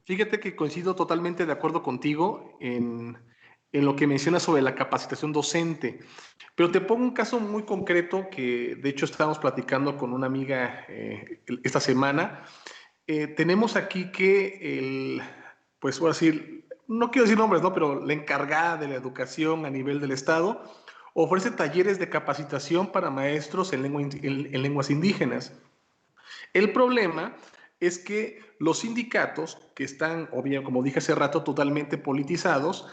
Fíjate que coincido totalmente de acuerdo contigo en lo que mencionas sobre la capacitación docente, pero te pongo un caso muy concreto que de hecho estábamos platicando con una amiga esta semana. Tenemos aquí que pues voy a decir, no quiero decir nombres, ¿no? Pero la encargada de la educación a nivel del Estado ofrece talleres de capacitación para maestros en lenguas indígenas. El problema es que los sindicatos, que están, obviamente, como dije hace rato, totalmente politizados,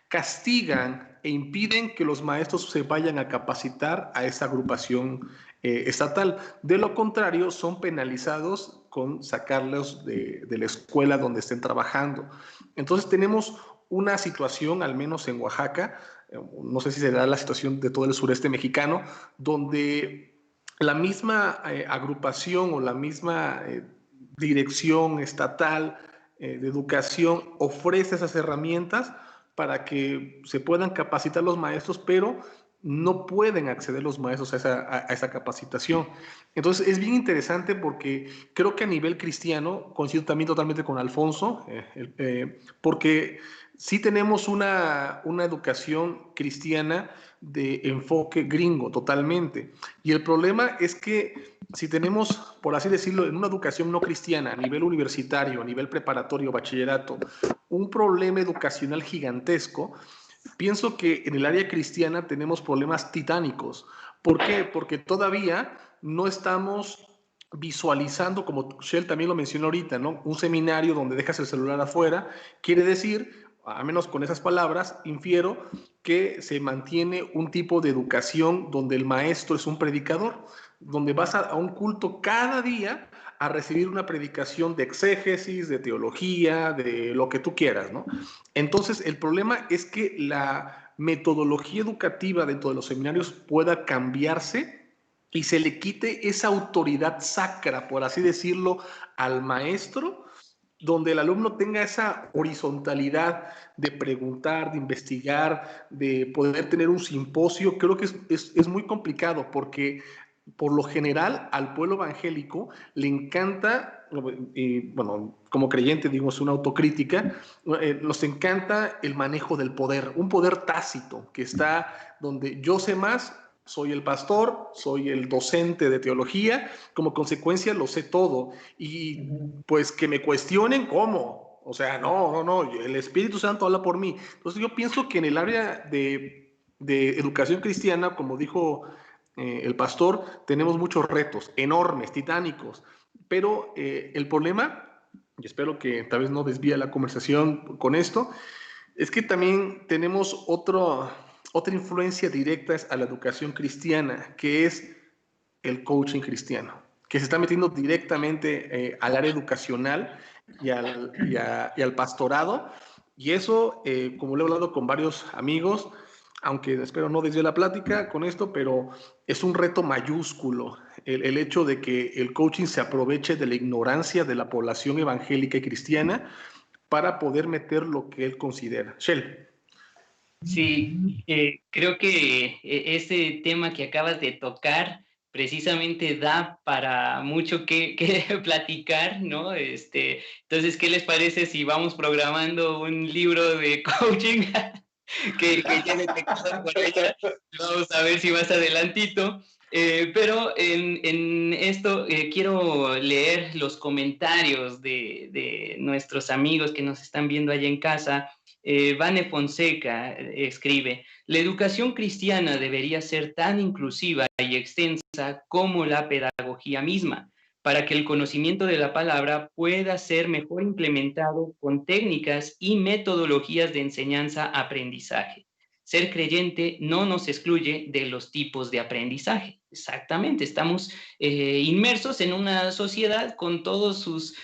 castigan e impiden que los maestros se vayan a capacitar a esa agrupación estatal. De lo contrario, son penalizados con sacarlos de la escuela donde estén trabajando. Entonces tenemos una situación, al menos en Oaxaca, no sé si será la situación de todo el sureste mexicano, donde la misma agrupación o la misma dirección estatal de educación ofrece esas herramientas para que se puedan capacitar los maestros, pero no pueden acceder los maestros a esa capacitación. Entonces es bien interesante porque creo que a nivel cristiano, coincido también totalmente con Alfonso, porque sí tenemos una educación cristiana de enfoque gringo totalmente. Y el problema es que si tenemos, por así decirlo, en una educación no cristiana, a nivel universitario, a nivel preparatorio, bachillerato, un problema educacional gigantesco, pienso que en el área cristiana tenemos problemas titánicos. ¿Por qué? Porque todavía no estamos visualizando, como Shell también lo mencionó ahorita, ¿no? Un seminario donde dejas el celular afuera, quiere decir, a menos con esas palabras, infiero que se mantiene un tipo de educación donde el maestro es un predicador, donde vas a un culto cada día a recibir una predicación de exégesis, de teología, de lo que tú quieras, ¿no? Entonces, el problema es que la metodología educativa dentro de los seminarios pueda cambiarse y se le quite esa autoridad sacra, por así decirlo, al maestro, donde el alumno tenga esa horizontalidad de preguntar, de investigar, de poder tener un simposio. Creo que es muy complicado porque por lo general al pueblo evangélico le encanta, bueno, como creyente digo, es una autocrítica, nos encanta el manejo del poder, un poder tácito que está donde yo sé más, soy el pastor, soy el docente de teología, como consecuencia lo sé todo. Y pues que me cuestionen cómo. O sea, no, el Espíritu Santo habla por mí. Entonces yo pienso que en el área de educación cristiana, como dijo el pastor, tenemos muchos retos enormes, titánicos. Pero el problema, y espero que tal vez no desvíe la conversación con esto, es que también tenemos otra influencia directa a la educación cristiana, que es el coaching cristiano, que se está metiendo directamente al área educacional y al pastorado. Y eso, como lo he hablado con varios amigos, aunque espero no desvíe la plática con esto, pero es un reto mayúsculo el hecho de que el coaching se aproveche de la ignorancia de la población evangélica y cristiana para poder meter lo que él considera. Shell. Sí, creo que ese tema que acabas de tocar precisamente da para mucho que platicar, ¿no? Entonces, ¿qué les parece si vamos programando un libro de coaching que ya detectado por allá? Vamos a ver si más adelantito. Pero en esto quiero leer los comentarios de nuestros amigos que nos están viendo allá en casa. Vane Fonseca escribe: la educación cristiana debería ser tan inclusiva y extensa como la pedagogía misma, para que el conocimiento de la palabra pueda ser mejor implementado con técnicas y metodologías de enseñanza-aprendizaje. Ser creyente no nos excluye de los tipos de aprendizaje. Exactamente, estamos inmersos en una sociedad con todos sus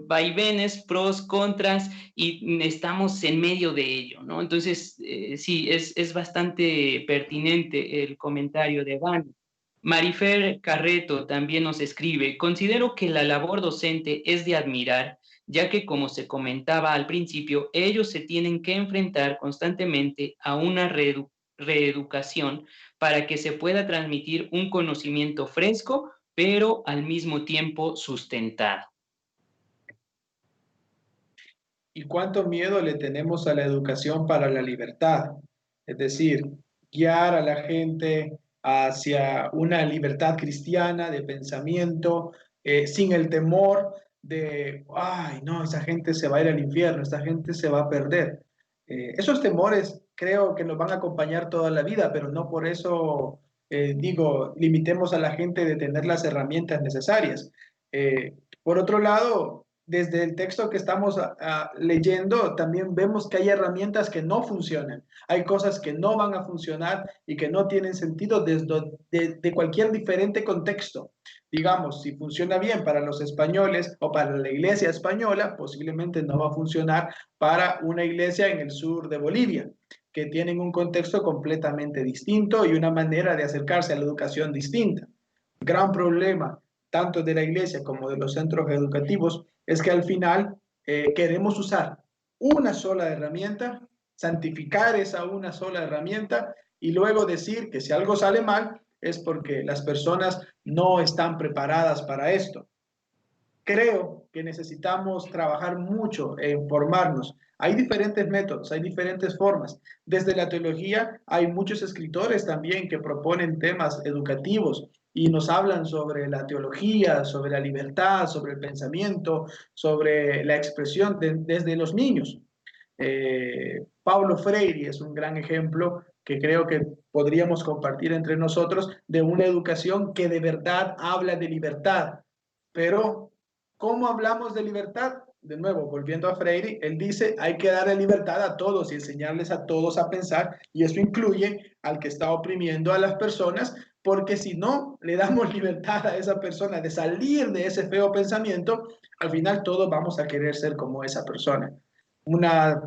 vaivenes, pros, contras, y estamos en medio de ello, ¿no? Entonces, sí, es bastante pertinente el comentario de Van. Marifer Carreto también nos escribe: considero que la labor docente es de admirar, ya que, como se comentaba al principio, ellos se tienen que enfrentar constantemente a una reeducación para que se pueda transmitir un conocimiento fresco, pero al mismo tiempo sustentado. y cuánto miedo le tenemos a la educación para la libertad. Es decir, guiar a la gente hacia una libertad cristiana de pensamiento, sin el temor de, ay, no, esa gente se va a ir al infierno, esta gente se va a perder. Esos temores creo que nos van a acompañar toda la vida, pero no por eso, digo, limitemos a la gente de tener las herramientas necesarias. Por otro lado, desde el texto que estamos leyendo, también vemos que hay herramientas que no funcionan. Hay cosas que no van a funcionar y que no tienen sentido desde de cualquier diferente contexto. Digamos, si funciona bien para los españoles o para la iglesia española, posiblemente no va a funcionar para una iglesia en el sur de Bolivia, que tienen un contexto completamente distinto y una manera de acercarse a la educación distinta. Gran problema tanto de la iglesia como de los centros educativos es que al final queremos usar una sola herramienta, santificar esa una sola herramienta y luego decir que si algo sale mal es porque las personas no están preparadas para esto. Creo que necesitamos trabajar mucho en formarnos. Hay diferentes métodos, hay diferentes formas. Desde la teología hay muchos escritores también que proponen temas educativos y nos hablan sobre la teología, sobre la libertad, sobre el pensamiento, sobre la expresión desde los niños. Paulo Freire es un gran ejemplo que creo que podríamos compartir entre nosotros de una educación que de verdad habla de libertad. Pero, ¿cómo hablamos de libertad? De nuevo, volviendo a Freire, él dice, hay que darle libertad a todos y enseñarles a todos a pensar, y eso incluye al que está oprimiendo a las personas, porque si no le damos libertad a esa persona de salir de ese feo pensamiento, al final todos vamos a querer ser como esa persona. Una,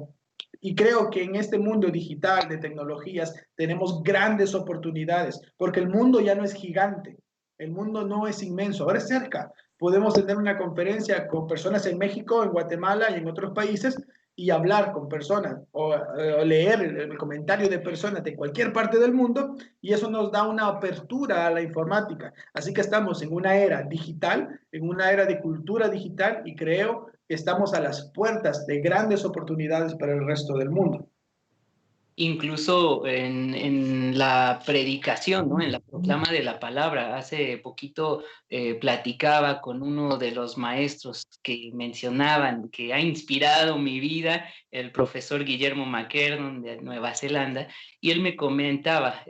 y creo que en este mundo digital de tecnologías tenemos grandes oportunidades, porque el mundo ya no es gigante, el mundo no es inmenso, ahora es cerca. Podemos tener una conferencia con personas en México, en Guatemala y en otros países y hablar con personas o leer el comentario de personas de cualquier parte del mundo y eso nos da una apertura a la informática. Así que estamos en una era digital, en una era de cultura digital y creo que estamos a las puertas de grandes oportunidades para el resto del mundo. Incluso en la predicación, ¿no? En la proclama de la palabra. Hace poquito platicaba con uno de los maestros que mencionaban que ha inspirado mi vida, el profesor Guillermo McKernan de Nueva Zelanda, y él me comentaba,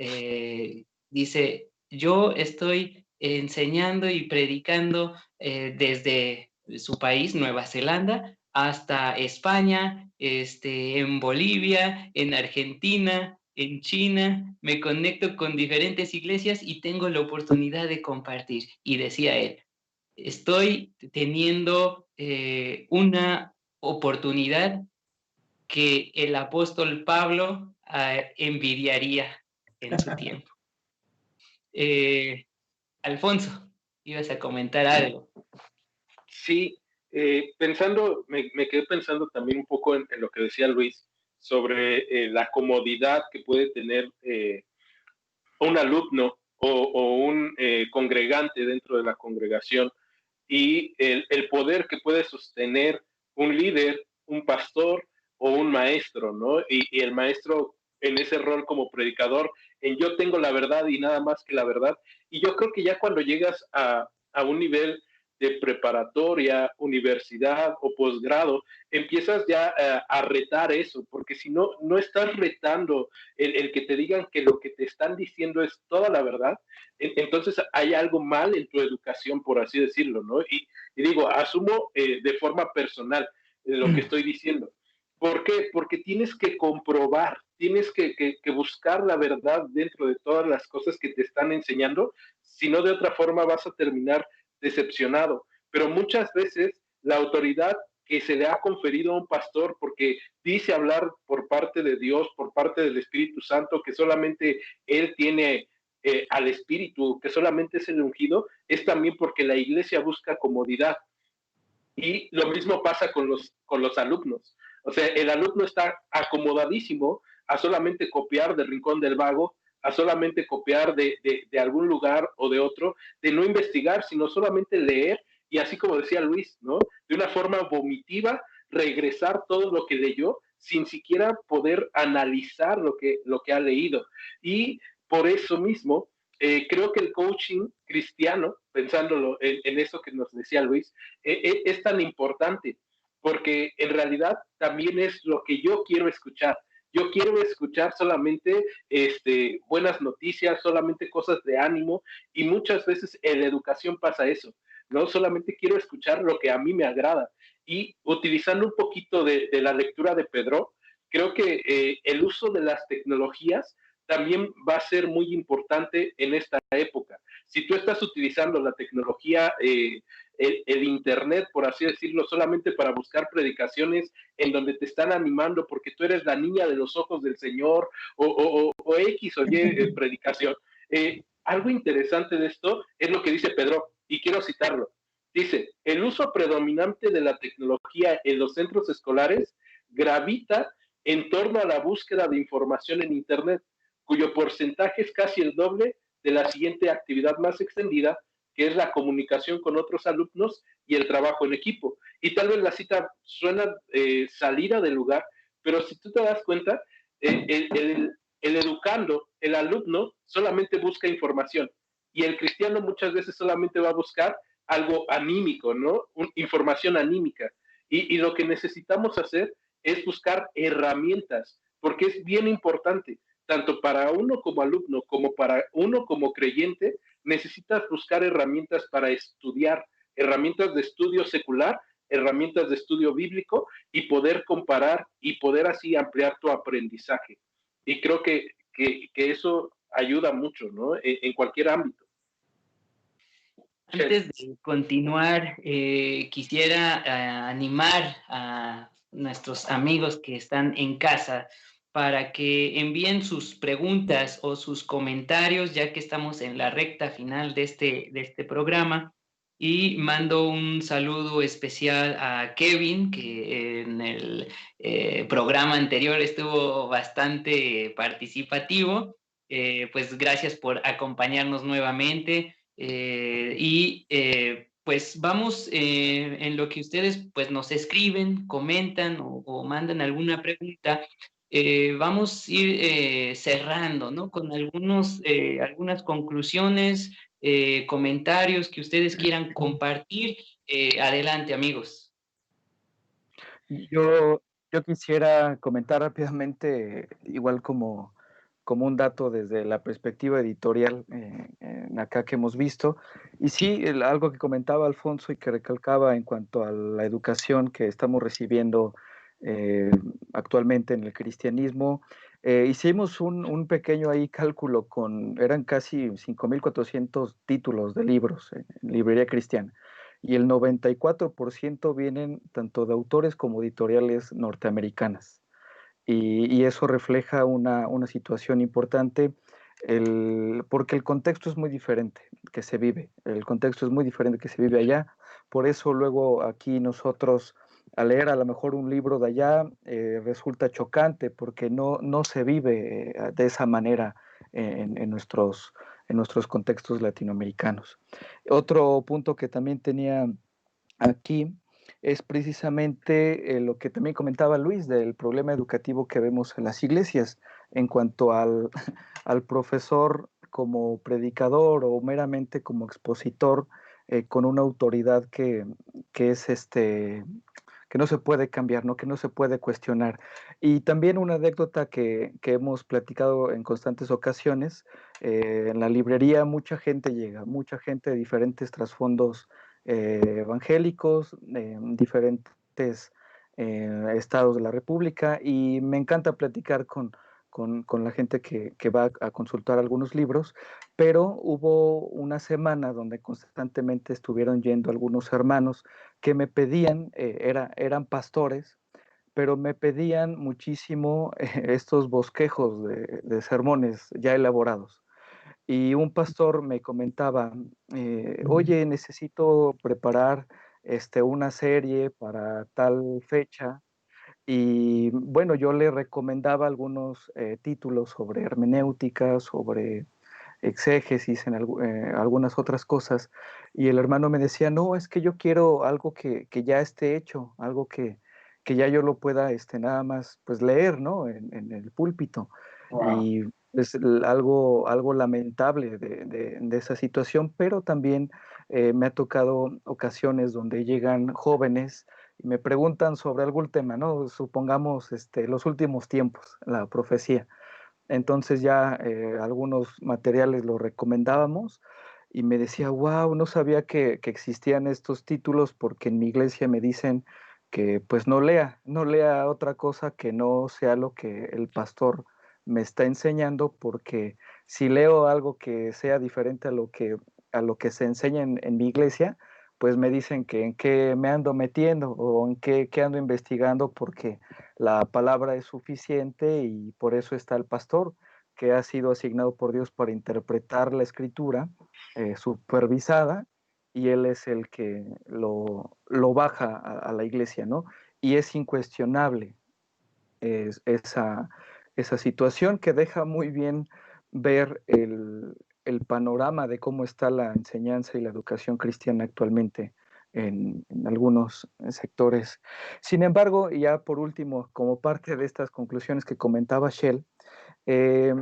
dice, yo estoy enseñando y predicando desde su país, Nueva Zelanda, hasta España, en Bolivia, en Argentina, en China, me conecto con diferentes iglesias y tengo la oportunidad de compartir. Y decía él, estoy teniendo una oportunidad que el apóstol Pablo envidiaría en su tiempo. Alfonso, ibas a comentar algo. Sí, me quedé pensando también un poco en lo que decía Luis sobre la comodidad que puede tener un alumno o un congregante dentro de la congregación y el poder que puede sostener un líder, un pastor o un maestro, ¿no? Y el maestro en ese rol como predicador, en yo tengo la verdad y nada más que la verdad. Y yo creo que ya cuando llegas a un nivel de preparatoria, universidad o posgrado, empiezas ya a retar eso, porque si no, no estás retando el que te digan que lo que te están diciendo es toda la verdad, entonces hay algo mal en tu educación, por así decirlo, ¿no? Y digo, asumo de forma personal lo que estoy diciendo. ¿Por qué? Porque tienes que comprobar, tienes que buscar la verdad dentro de todas las cosas que te están enseñando, si no de otra forma vas a terminar decepcionado. Pero muchas veces la autoridad que se le ha conferido a un pastor porque dice hablar por parte de Dios, por parte del Espíritu Santo, que solamente él tiene al Espíritu, que solamente es el ungido, es también porque la iglesia busca comodidad. Y lo mismo pasa con los alumnos. O sea, el alumno está acomodadísimo a solamente copiar del Rincón del Vago, a solamente copiar de algún lugar o de otro, de no investigar, sino solamente leer y así como decía Luis, ¿no? De una forma vomitiva, regresar todo lo que leyó sin siquiera poder analizar lo que ha leído. Y por eso mismo, creo que el coaching cristiano, pensándolo en eso que nos decía Luis, es tan importante, porque en realidad también es lo que yo quiero escuchar. Yo quiero escuchar solamente buenas noticias, solamente cosas de ánimo, y muchas veces en la educación pasa eso. No solamente quiero escuchar lo que a mí me agrada. Y utilizando un poquito de la lectura de Pedro, creo que el uso de las tecnologías también va a ser muy importante en esta época. Si tú estás utilizando la tecnología, el Internet, por así decirlo, solamente para buscar predicaciones en donde te están animando porque tú eres la niña de los ojos del Señor o X o Y predicación. Algo interesante de esto es lo que dice Pedro, y quiero citarlo. Dice, el uso predominante de la tecnología en los centros escolares gravita en torno a la búsqueda de información en Internet, cuyo porcentaje es casi el doble de la siguiente actividad más extendida, que es la comunicación con otros alumnos y el trabajo en equipo. Y tal vez la cita suena salida del lugar, pero si tú te das cuenta, el educando, el alumno, solamente busca información, y el cristiano muchas veces solamente va a buscar algo anímico, ¿no? Información anímica. Y lo que necesitamos hacer es buscar herramientas, porque es bien importante, tanto para uno como alumno, como para uno como creyente, necesitas buscar herramientas para estudiar, herramientas de estudio secular, herramientas de estudio bíblico, y poder comparar y poder así ampliar tu aprendizaje. Y creo que eso ayuda mucho, ¿no? En cualquier ámbito. Antes de continuar, quisiera animar a nuestros amigos que están en casa para que envíen sus preguntas o sus comentarios, ya que estamos en la recta final de este programa. Y mando un saludo especial a Kevin, que en el programa anterior estuvo bastante participativo. Pues gracias por acompañarnos nuevamente. Pues vamos en lo que ustedes pues nos escriben, comentan o mandan alguna pregunta. Vamos a ir cerrando, ¿no? Con algunas conclusiones, comentarios que ustedes quieran compartir. Adelante, amigos. Yo quisiera comentar rápidamente, igual como un dato desde la perspectiva editorial en acá que hemos visto. Y sí, algo que comentaba Alfonso y que recalcaba en cuanto a la educación que estamos recibiendo actualmente en el cristianismo. Hicimos un pequeño ahí cálculo eran casi 5.400 títulos de libros en librería cristiana, y el 94% vienen tanto de autores como editoriales norteamericanas. Y eso refleja una situación importante, porque el contexto es muy diferente que se vive, el contexto es muy diferente que se vive allá. Por eso luego aquí nosotros, al leer a lo mejor un libro de allá, resulta chocante, porque no se vive de esa manera en nuestros contextos latinoamericanos. Otro punto que también tenía aquí es precisamente lo que también comentaba Luis, del problema educativo que vemos en las iglesias en cuanto al profesor como predicador o meramente como expositor, con una autoridad que es que no se puede cambiar, ¿no? Que no se puede cuestionar. Y también una anécdota que hemos platicado en constantes ocasiones: en la librería mucha gente llega, mucha gente de diferentes trasfondos evangélicos, diferentes estados de la República, y me encanta platicar con la gente que va a consultar algunos libros, pero hubo una semana donde constantemente estuvieron yendo algunos hermanos que me pedían, eran pastores, pero me pedían muchísimo estos bosquejos de sermones ya elaborados. Y un pastor me comentaba, oye, necesito preparar una serie para tal fecha. Y bueno, yo le recomendaba algunos títulos sobre hermenéutica, sobre exégesis, algunas otras cosas. Y el hermano me decía, no, es que yo quiero algo que ya esté hecho, algo que que ya yo lo pueda nada más pues leer, ¿no? En el púlpito. Wow. Y es algo lamentable de esa situación, pero también me ha tocado ocasiones donde llegan jóvenes y me preguntan sobre algún tema, ¿no? Supongamos los últimos tiempos, la profecía. Entonces ya algunos materiales los recomendábamos y me decía, wow, no sabía que existían estos títulos porque en mi iglesia me dicen que pues no lea otra cosa que no sea lo que el pastor me está enseñando, porque si leo algo que sea diferente a lo que se enseña en mi iglesia, pues me dicen que en qué me ando metiendo o en qué ando investigando, porque la palabra es suficiente y por eso está el pastor, que ha sido asignado por Dios para interpretar la escritura supervisada, y él es el que lo baja a la iglesia, ¿no? Y es incuestionable esa situación que deja muy bien ver el panorama de cómo está la enseñanza y la educación cristiana actualmente en algunos sectores. Sin embargo, y ya por último, como parte de estas conclusiones que comentaba Shell, eh,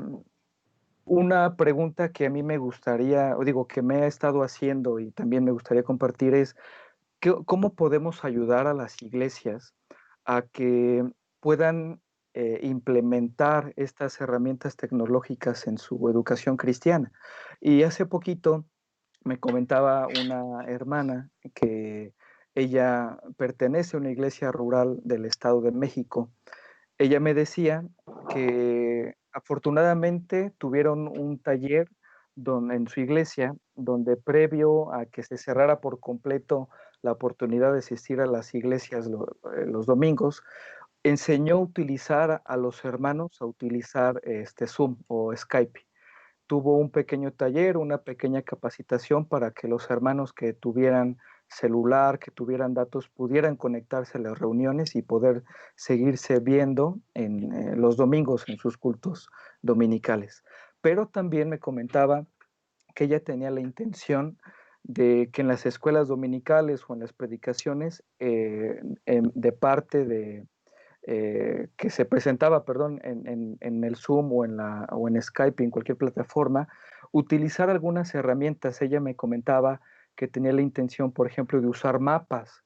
una pregunta que a mí me gustaría, o digo, que me ha estado haciendo y también me gustaría compartir es, ¿cómo podemos ayudar a las iglesias a que puedan implementar estas herramientas tecnológicas en su educación cristiana? Y hace poquito me comentaba una hermana que ella pertenece a una iglesia rural del Estado de México. Ella me decía que afortunadamente tuvieron un taller en su iglesia, donde previo a que se cerrara por completo la oportunidad de asistir a las iglesias los domingos, enseñó a utilizar a los hermanos a utilizar Zoom o Skype. Tuvo un pequeño taller, una pequeña capacitación para que los hermanos que tuvieran celular, que tuvieran datos, pudieran conectarse a las reuniones y poder seguirse viendo en los domingos en sus cultos dominicales. Pero también me comentaba que ella tenía la intención de que en las escuelas dominicales o en las predicaciones, de parte de que se presentaba, perdón, en el Zoom o en Skype, en cualquier plataforma, utilizar algunas herramientas. Ella me comentaba que tenía la intención, por ejemplo, de usar mapas,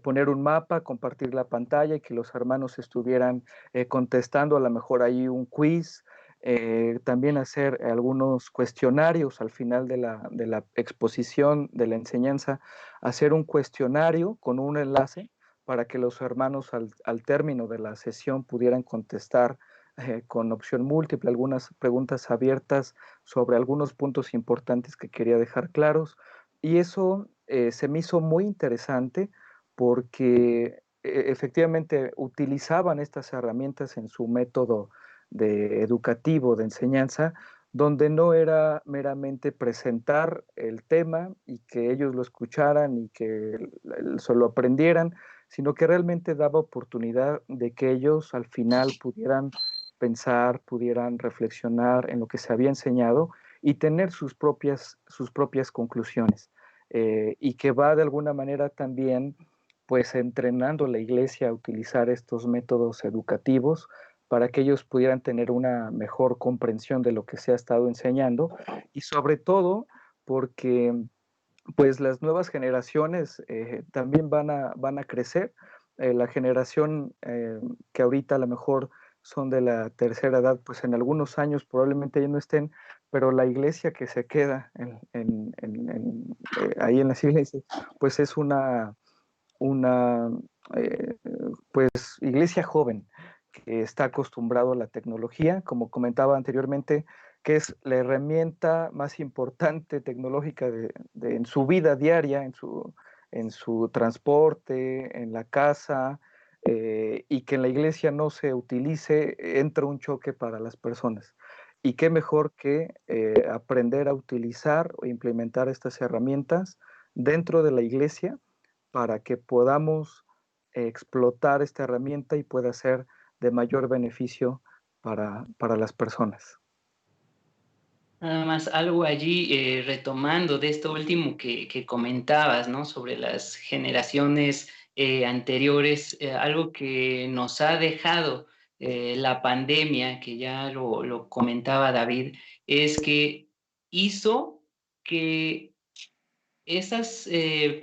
poner un mapa, compartir la pantalla y que los hermanos estuvieran contestando, a lo mejor ahí un quiz, también hacer algunos cuestionarios al final de la exposición, de la enseñanza, hacer un cuestionario con un enlace para que los hermanos al término de la sesión pudieran contestar con opción múltiple algunas preguntas abiertas sobre algunos puntos importantes que quería dejar claros. Y eso se me hizo muy interesante porque efectivamente utilizaban estas herramientas en su método educativo, de enseñanza, donde no era meramente presentar el tema y que ellos lo escucharan y que se lo aprendieran, sino que realmente daba oportunidad de que ellos al final pudieran pensar, pudieran reflexionar en lo que se había enseñado y tener sus propias conclusiones. Y que va de alguna manera también pues entrenando a la iglesia a utilizar estos métodos educativos para que ellos pudieran tener una mejor comprensión de lo que se ha estado enseñando, y sobre todo porque pues las nuevas generaciones también van a crecer. La generación que ahorita a lo mejor son de la tercera edad, pues en algunos años probablemente ya no estén, pero la iglesia que se queda ahí en las iglesias, pues es una pues iglesia joven que está acostumbrado a la tecnología, como comentaba anteriormente, que es la herramienta más importante tecnológica en su vida diaria, en su transporte, en la casa, y que en la iglesia no se utilice, entra un choque para las personas. Y qué mejor que aprender a utilizar o implementar estas herramientas dentro de la iglesia para que podamos explotar esta herramienta y pueda ser de mayor beneficio para las personas. Nada más algo allí, retomando de esto último que comentabas, ¿no? Sobre las generaciones anteriores, algo que nos ha dejado la pandemia, que ya lo comentaba David, es que hizo que esas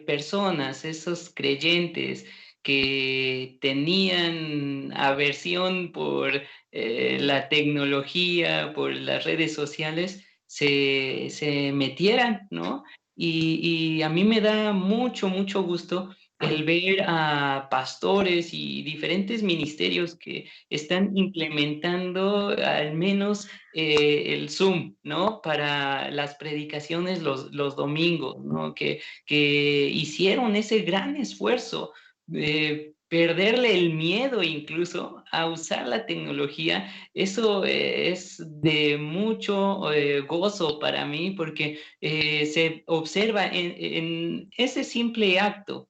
personas, esos creyentes que tenían aversión por la tecnología, por las redes sociales, se metieran, ¿no? Y a mí me da mucho, mucho gusto el ver a pastores y diferentes ministerios que están implementando al menos el Zoom, ¿no? Para las predicaciones los domingos, ¿no? Que hicieron ese gran esfuerzo de perderle el miedo incluso a usar la tecnología. Eso es de mucho gozo para mí porque se observa en ese simple acto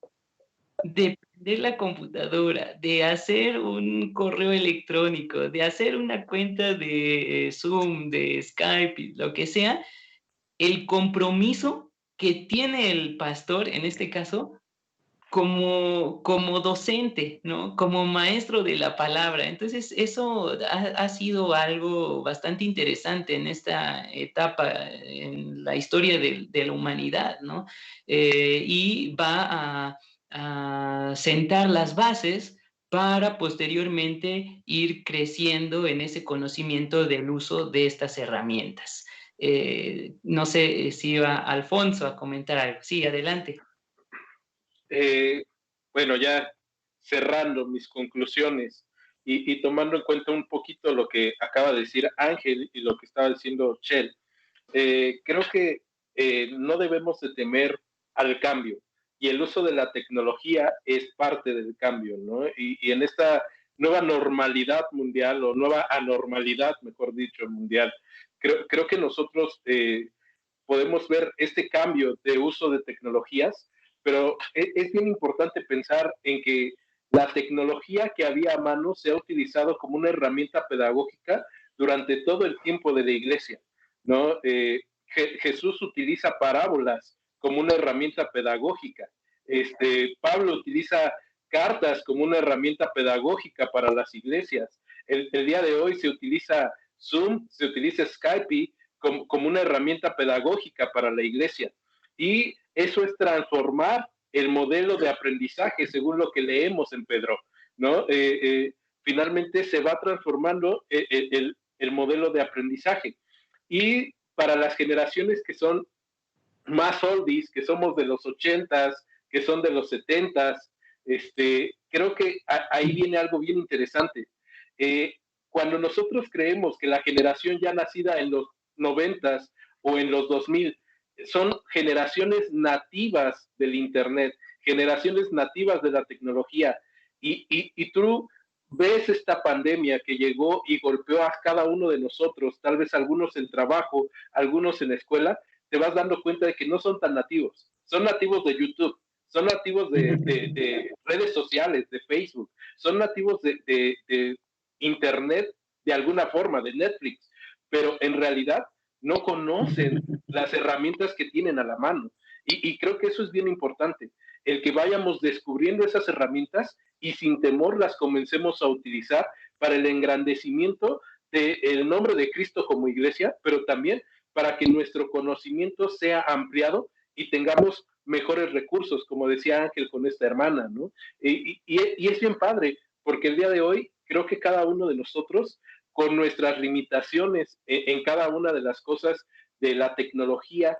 de prender la computadora, de hacer un correo electrónico, de hacer una cuenta de Zoom, de Skype, lo que sea, el compromiso que tiene el pastor, en este caso, como docente, ¿no? Como maestro de la palabra. Entonces, eso ha sido algo bastante interesante en esta etapa en la historia de la humanidad, ¿no? Y va a sentar las bases para posteriormente ir creciendo en ese conocimiento del uso de estas herramientas. No sé si iba Alfonso a comentar algo. Sí, adelante. Bueno, ya cerrando mis conclusiones y tomando en cuenta un poquito lo que acaba de decir Ángel y lo que estaba diciendo Chel, creo que no debemos de temer al cambio y el uso de la tecnología es parte del cambio, ¿no? Y en esta nueva normalidad mundial o nueva anormalidad, mejor dicho, mundial, creo que nosotros podemos ver este cambio de uso de tecnologías, pero es bien importante pensar en que la tecnología que había a mano se ha utilizado como una herramienta pedagógica durante todo el tiempo de la iglesia, ¿no? Jesús utiliza parábolas como una herramienta pedagógica. Pablo utiliza cartas como una herramienta pedagógica para las iglesias. El día de hoy se utiliza Zoom, se utiliza Skype como una herramienta pedagógica para la iglesia. Y eso es transformar el modelo de aprendizaje según lo que leemos en Pedro, ¿no? Finalmente se va transformando el modelo de aprendizaje. Y para las generaciones que son más oldies, que somos de los 80s, que son de los 70s, creo que ahí viene algo bien interesante. Cuando nosotros creemos que la generación ya nacida en los 90s o en los 2000 son generaciones nativas del Internet, generaciones nativas de la tecnología, y tú ves esta pandemia que llegó y golpeó a cada uno de nosotros, tal vez algunos en trabajo, algunos en escuela, te vas dando cuenta de que no son tan nativos. Son nativos de YouTube, son nativos de redes sociales, de Facebook, son nativos de Internet de alguna forma, de Netflix, pero en realidad no conocen las herramientas que tienen a la mano. Y creo que eso es bien importante, el que vayamos descubriendo esas herramientas y sin temor las comencemos a utilizar para el engrandecimiento del nombre de Cristo como iglesia, pero también para que nuestro conocimiento sea ampliado y tengamos mejores recursos, como decía Ángel con esta hermana, ¿no? Y es bien padre, porque el día de hoy creo que cada uno de nosotros, con nuestras limitaciones en cada una de las cosas de la tecnología,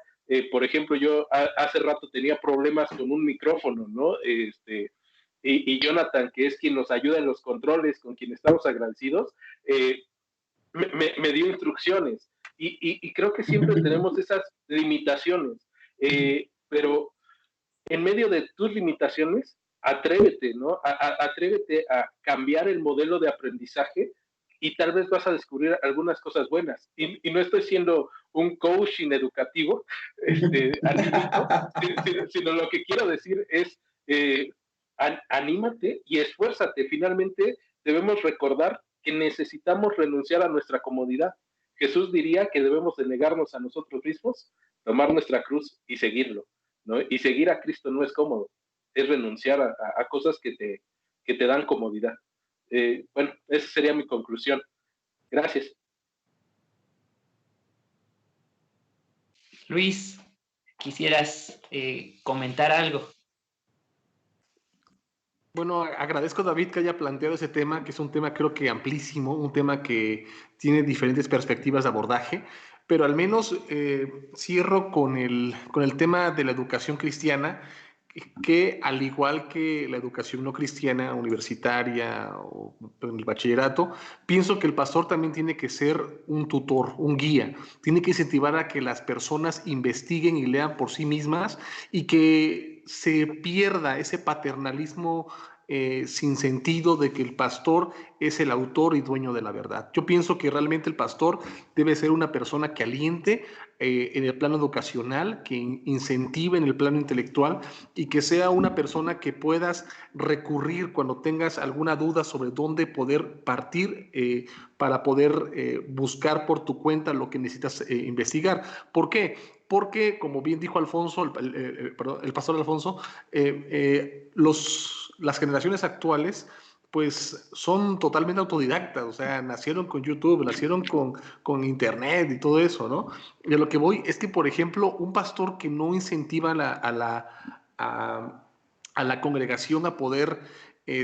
por ejemplo, yo hace rato tenía problemas con un micrófono, ¿no? Y Jonathan, que es quien nos ayuda en los controles, con quien estamos agradecidos, me dio instrucciones. Y creo que siempre tenemos esas limitaciones, pero en medio de tus limitaciones, atrévete, ¿no? Atrévete a cambiar el modelo de aprendizaje y tal vez vas a descubrir algunas cosas buenas. Y no estoy siendo un coaching educativo, sino lo que quiero decir es, anímate y esfuérzate. Finalmente, debemos recordar que necesitamos renunciar a nuestra comodidad. Jesús diría que debemos de negarnos a nosotros mismos, tomar nuestra cruz y seguirlo, ¿no? Y seguir a Cristo no es cómodo, es renunciar a cosas que te dan comodidad. Bueno, esa sería mi conclusión. Gracias. Luis, ¿quisieras comentar algo? Bueno, agradezco a David que haya planteado ese tema, que es un tema creo que amplísimo, un tema que tiene diferentes perspectivas de abordaje, pero al menos cierro con el tema de la educación cristiana, que al igual que la educación no cristiana, universitaria o en el bachillerato, pienso que el pastor también tiene que ser un tutor, un guía, tiene que incentivar a que las personas investiguen y lean por sí mismas y que se pierda ese paternalismo sin sentido de que el pastor es el autor y dueño de la verdad. Yo pienso que realmente el pastor debe ser una persona que aliente en el plano educacional, que incentive en el plano intelectual y que sea una persona que puedas recurrir cuando tengas alguna duda sobre dónde poder partir para poder buscar por tu cuenta lo que necesitas investigar. ¿Por qué? Porque, como bien dijo Alfonso, el pastor Alfonso, las generaciones actuales pues son totalmente autodidactas, o sea, nacieron con YouTube, nacieron con Internet y todo eso, ¿no? Y a lo que voy es que, por ejemplo, un pastor que no incentiva a la congregación a poder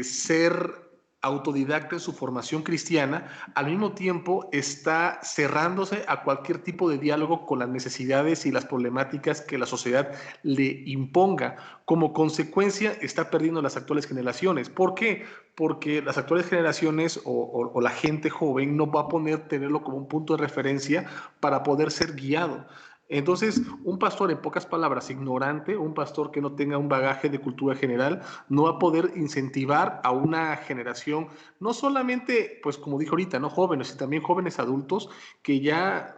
ser autodidacta en su formación cristiana, al mismo tiempo está cerrándose a cualquier tipo de diálogo con las necesidades y las problemáticas que la sociedad le imponga. Como consecuencia, está perdiendo las actuales generaciones. ¿Por qué? Porque las actuales generaciones o la gente joven no va a poder tenerlo como un punto de referencia para poder ser guiado. Entonces, un pastor, en pocas palabras, ignorante, un pastor que no tenga un bagaje de cultura general, no va a poder incentivar a una generación, no solamente, pues como dijo ahorita, no jóvenes, sino también jóvenes adultos que ya,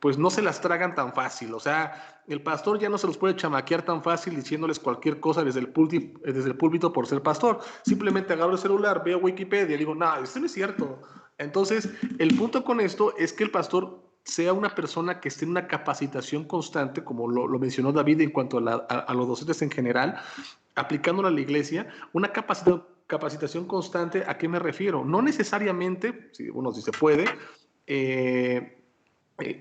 pues no se las tragan tan fácil. O sea, el pastor ya no se los puede chamaquear tan fácil diciéndoles cualquier cosa desde el púlpito por ser pastor. Simplemente agarro el celular, veo Wikipedia y digo, no, esto no es cierto. Entonces, el punto con esto es que el pastor sea una persona que esté en una capacitación constante, como lo mencionó David en cuanto a los docentes en general, aplicándola a la iglesia, una capacitación constante. ¿A qué me refiero? No necesariamente, si se puede,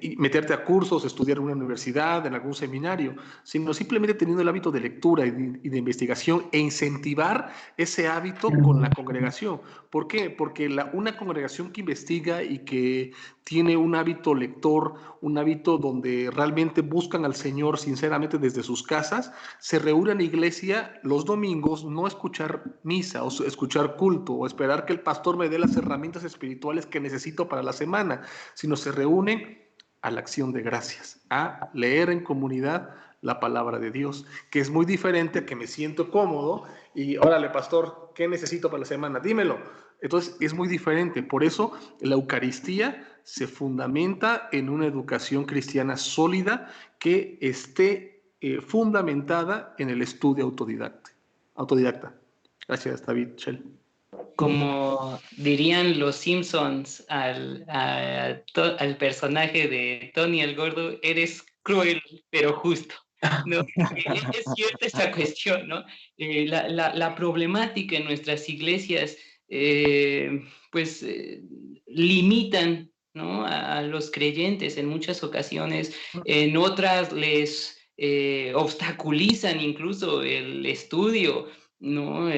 y meterte a cursos, estudiar en una universidad, en algún seminario, sino simplemente teniendo el hábito de lectura y de investigación e incentivar ese hábito con la congregación. ¿Por qué? Porque una congregación que investiga y que tiene un hábito lector, un hábito donde realmente buscan al Señor sinceramente desde sus casas, se reúnen en la iglesia los domingos, no a escuchar misa o escuchar culto o esperar que el pastor me dé las herramientas espirituales que necesito para la semana, sino se reúnen a la acción de gracias, a leer en comunidad la palabra de Dios, que es muy diferente a que me siento cómodo y, órale, pastor, ¿qué necesito para la semana? Dímelo. Entonces, es muy diferente. Por eso, la Eucaristía se fundamenta en una educación cristiana sólida que esté fundamentada en el estudio autodidacta. Gracias, David, Shell. Como dirían los Simpsons al personaje de Tony el Gordo, eres cruel pero justo. ¿No? Es cierta esa cuestión, ¿no? La problemática en nuestras iglesias, pues, limitan, ¿no? A los creyentes en muchas ocasiones, en otras les obstaculizan incluso el estudio, ¿no?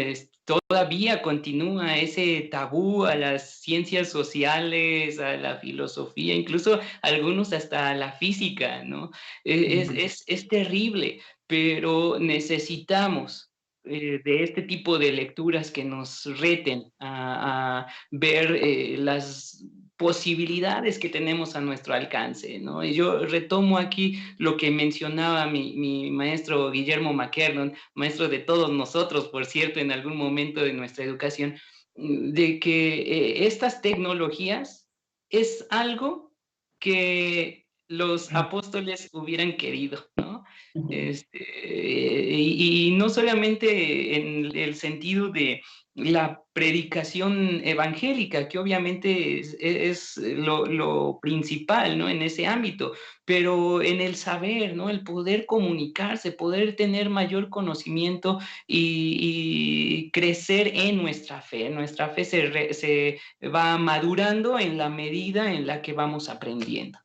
Todavía continúa ese tabú a las ciencias sociales, a la filosofía, incluso algunos hasta a la física, ¿no? Es terrible, pero necesitamos de este tipo de lecturas que nos reten a ver las posibilidades que tenemos a nuestro alcance, ¿no? Y yo retomo aquí lo que mencionaba mi maestro Guillermo McKernan, maestro de todos nosotros, por cierto, en algún momento de nuestra educación, de que estas tecnologías es algo que los apóstoles hubieran querido, ¿no? Y no solamente en el sentido de la predicación evangélica, que obviamente es lo principal, ¿no? En ese ámbito, pero en el saber, ¿no? El poder comunicarse, poder tener mayor conocimiento y crecer en nuestra fe. Nuestra fe se va madurando en la medida en la que vamos aprendiendo.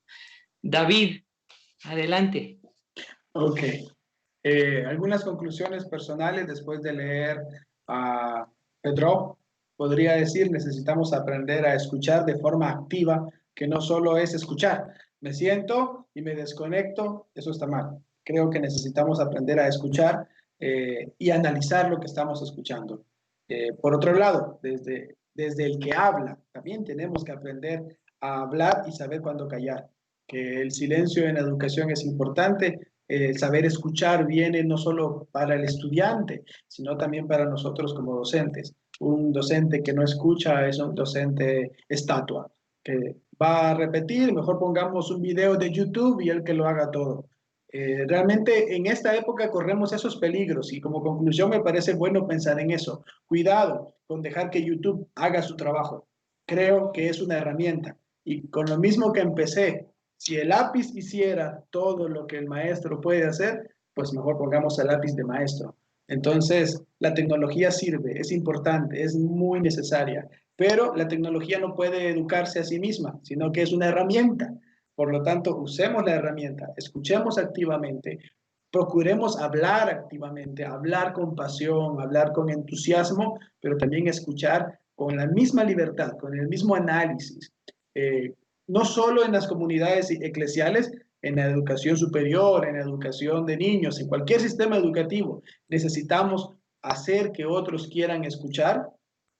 David, adelante. Ok. Algunas conclusiones personales después de leer a Pedro. Podría decir, necesitamos aprender a escuchar de forma activa, que no solo es escuchar. Me siento y me desconecto, eso está mal. Creo que necesitamos aprender a escuchar y analizar lo que estamos escuchando. Por otro lado, desde el que habla, también tenemos que aprender a hablar y saber cuándo callar. Que el silencio en la educación es importante. El saber escuchar viene no solo para el estudiante, sino también para nosotros como docentes. Un docente que no escucha es un docente estatua, que va a repetir, mejor pongamos un video de YouTube y él que lo haga todo. Realmente en esta época corremos esos peligros y como conclusión me parece bueno pensar en eso. Cuidado con dejar que YouTube haga su trabajo. Creo que es una herramienta y con lo mismo que empecé, si el lápiz hiciera todo lo que el maestro puede hacer, pues mejor pongamos el lápiz de maestro. Entonces, la tecnología sirve, es importante, es muy necesaria, pero la tecnología no puede educarse a sí misma, sino que es una herramienta. Por lo tanto, usemos la herramienta, escuchemos activamente, procuremos hablar activamente, hablar con pasión, hablar con entusiasmo, pero también escuchar con la misma libertad, con el mismo análisis. No solo en las comunidades eclesiales, en la educación superior, en la educación de niños, en cualquier sistema educativo, necesitamos hacer que otros quieran escuchar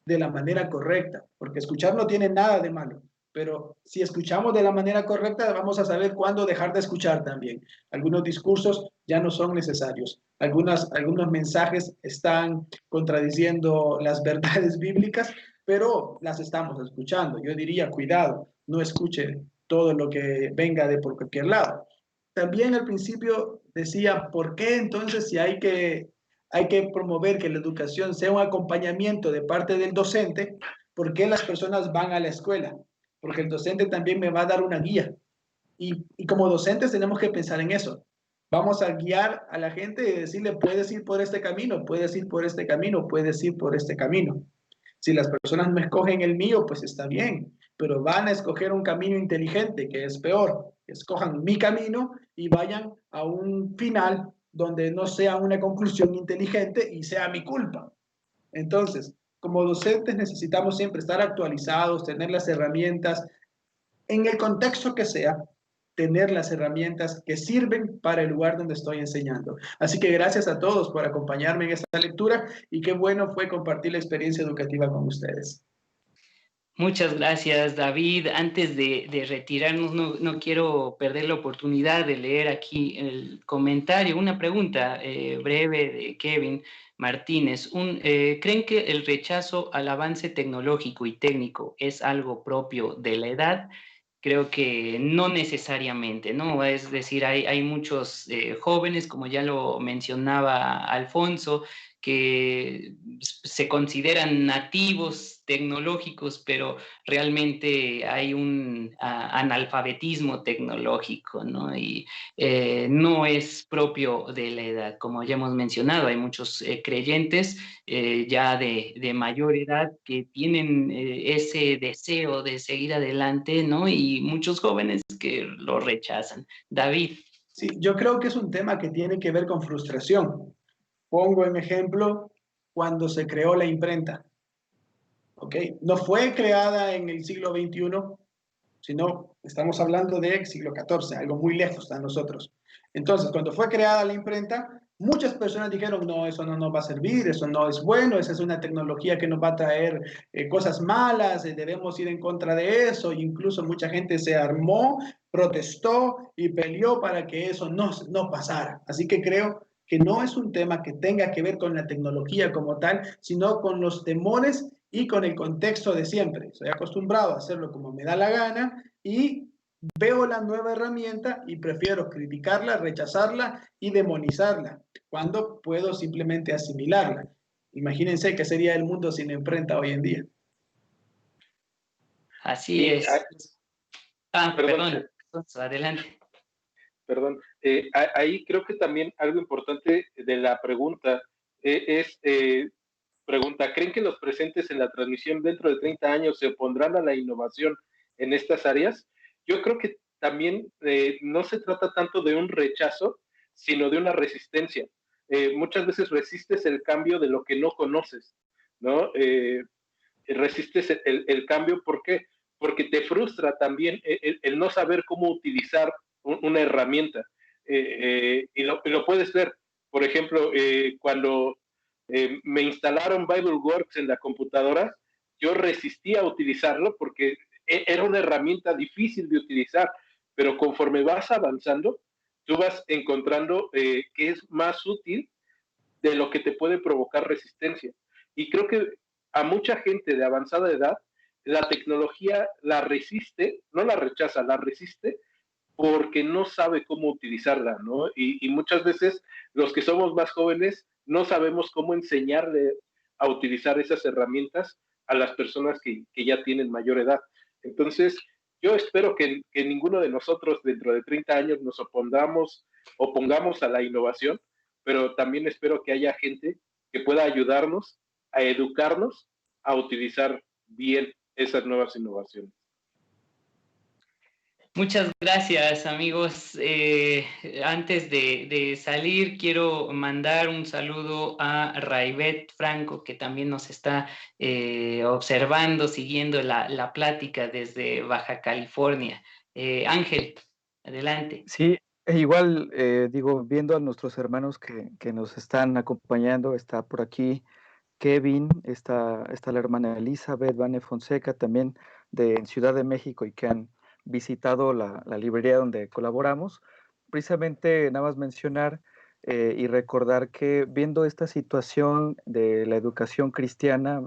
de la manera correcta, porque escuchar no tiene nada de malo, pero si escuchamos de la manera correcta, vamos a saber cuándo dejar de escuchar también. Algunos discursos ya no son necesarios, algunos mensajes están contradiciendo las verdades bíblicas, pero las estamos escuchando. Yo diría, cuidado, no escuche todo lo que venga de por cualquier lado. También al principio decía, ¿por qué entonces si hay que promover que la educación sea un acompañamiento de parte del docente? ¿Por qué las personas van a la escuela? Porque el docente también me va a dar una guía. Y como docentes tenemos que pensar en eso. Vamos a guiar a la gente y decirle, puedes ir por este camino, puedes ir por este camino, puedes ir por este camino. Si las personas no escogen el mío, pues está bien, pero van a escoger un camino inteligente, que es peor. Escojan mi camino y vayan a un final donde no sea una conclusión inteligente y sea mi culpa. Entonces, como docentes necesitamos siempre estar actualizados, tener las herramientas, en el contexto que sea, tener las herramientas que sirven para el lugar donde estoy enseñando. Así que gracias a todos por acompañarme en esta lectura y qué bueno fue compartir la experiencia educativa con ustedes. Muchas gracias, David. Antes de retirarnos, no quiero perder la oportunidad de leer aquí el comentario, una pregunta breve de Kevin Martínez. ¿Creen que el rechazo al avance tecnológico y técnico es algo propio de la edad? Creo que no necesariamente, ¿no? Es decir, hay muchos jóvenes, como ya lo mencionaba Alfonso, que se consideran nativos tecnológicos, pero realmente hay un analfabetismo tecnológico, ¿no? Y no es propio de la edad. Como ya hemos mencionado, hay muchos creyentes ya de mayor edad que tienen ese deseo de seguir adelante, ¿no? Y muchos jóvenes que lo rechazan. David. Sí, yo creo que es un tema que tiene que ver con frustración. Pongo en ejemplo cuando se creó la imprenta. ¿Okay? No fue creada en el siglo XXI, sino estamos hablando del siglo XIV, algo muy lejos de nosotros. Entonces, cuando fue creada la imprenta, muchas personas dijeron, no, eso no nos va a servir, eso no es bueno, esa es una tecnología que nos va a traer cosas malas, debemos ir en contra de eso, incluso mucha gente se armó, protestó y peleó para que eso no pasara. Así que creo que no es un tema que tenga que ver con la tecnología como tal, sino con los temores y con el contexto de siempre. Soy acostumbrado a hacerlo como me da la gana y Veo la nueva herramienta y prefiero criticarla, rechazarla y demonizarla, cuando puedo simplemente asimilarla. Imagínense qué sería el mundo sin imprenta hoy en día. Así es. Perdón, adelante. Perdón, ahí creo que también algo importante de la pregunta pregunta, ¿creen que los presentes en la transmisión dentro de 30 años se opondrán a la innovación en estas áreas? Yo creo que también no se trata tanto de un rechazo, sino de una resistencia. Muchas veces resistes el cambio de lo que no conoces, ¿no? Resistes el cambio, ¿por qué? Porque te frustra también el no saber cómo utilizar una herramienta. Y lo puedes ver, por ejemplo, cuando me instalaron BibleWorks en la computadora, yo resistía a utilizarlo porque era una herramienta difícil de utilizar, pero conforme vas avanzando, tú vas encontrando que es más útil de lo que te puede provocar resistencia. Y creo que a mucha gente de avanzada edad, la tecnología la resiste, no la rechaza, la resiste porque no sabe cómo utilizarla, ¿no? Y muchas veces los que somos más jóvenes no sabemos cómo enseñarle a utilizar esas herramientas a las personas que ya tienen mayor edad. Entonces, yo espero que ninguno de nosotros dentro de 30 años nos opongamos a la innovación, pero también espero que haya gente que pueda ayudarnos a educarnos a utilizar bien esas nuevas innovaciones. Muchas gracias, amigos. Antes de salir, quiero mandar un saludo a Raibet Franco, que también nos está observando, siguiendo la plática desde Baja California. Ángel, adelante. Sí, igual, digo, viendo a nuestros hermanos que nos están acompañando, está por aquí Kevin, está la hermana Elizabeth, Vane Fonseca, también de Ciudad de México, y que han visitado la librería donde colaboramos. Precisamente nada más mencionar y recordar que viendo esta situación de la educación cristiana,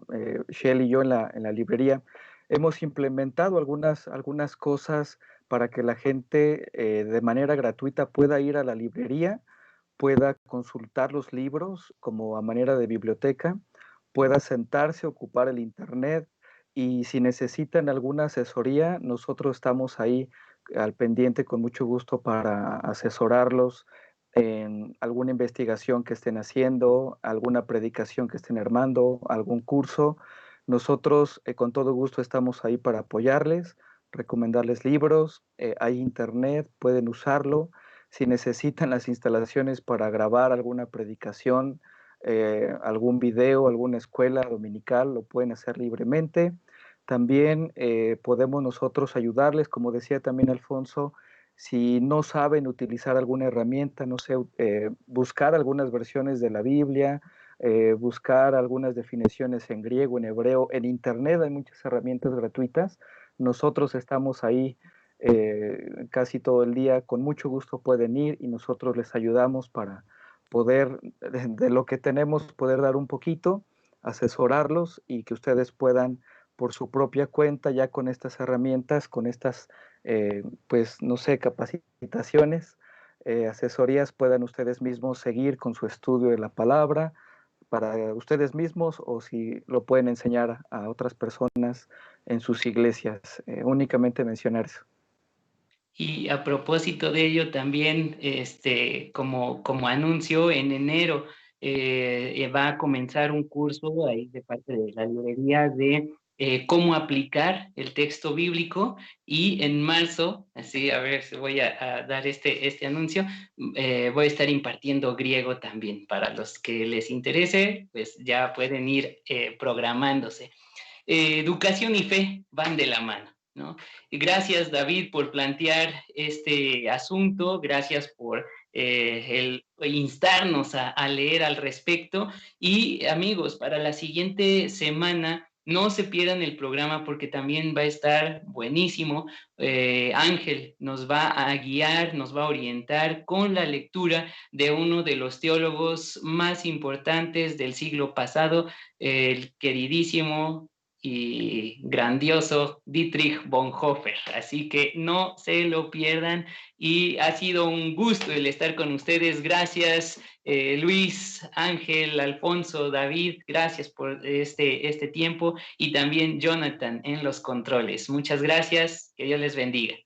Shell y yo en la librería hemos implementado algunas cosas para que la gente de manera gratuita pueda ir a la librería, pueda consultar los libros como a manera de biblioteca, pueda sentarse, ocupar el internet, y si necesitan alguna asesoría, nosotros estamos ahí al pendiente con mucho gusto para asesorarlos en alguna investigación que estén haciendo, alguna predicación que estén armando, algún curso. Nosotros con todo gusto estamos ahí para apoyarles, recomendarles libros, hay internet, pueden usarlo. Si necesitan las instalaciones para grabar alguna predicación, algún video, alguna escuela dominical, lo pueden hacer libremente. También podemos nosotros ayudarles, como decía también Alfonso, si no saben utilizar alguna herramienta, no sé, buscar algunas versiones de la Biblia, buscar algunas definiciones en griego, en hebreo, en internet hay muchas herramientas gratuitas. Nosotros estamos ahí casi todo el día, con mucho gusto pueden ir y nosotros les ayudamos para poder, de lo que tenemos, poder dar un poquito, asesorarlos y que ustedes puedan por su propia cuenta, ya con estas herramientas, con estas, pues, no sé, capacitaciones, asesorías, puedan ustedes mismos seguir con su estudio de la palabra para ustedes mismos, o si lo pueden enseñar a otras personas en sus iglesias. Únicamente mencionar eso. Y a propósito de ello, también como anuncio, en enero va a comenzar un curso ahí de parte de la librería de cómo aplicar el texto bíblico, y en marzo, así a ver si voy a dar este anuncio, voy a estar impartiendo griego también. Para los que les interese, pues ya pueden ir programándose. Educación y fe van de la mano, ¿no? Y gracias, David, por plantear este asunto, gracias por el instarnos a leer al respecto. Y amigos, para la siguiente semana, no se pierdan el programa porque también va a estar buenísimo. Ángel nos va a guiar, nos va a orientar con la lectura de uno de los teólogos más importantes del siglo pasado, el queridísimo y grandioso Dietrich Bonhoeffer. Así que no se lo pierdan y ha sido un gusto el estar con ustedes. Gracias, Luis, Ángel, Alfonso, David, gracias por este tiempo, y también Jonathan en los controles. Muchas gracias, que Dios les bendiga.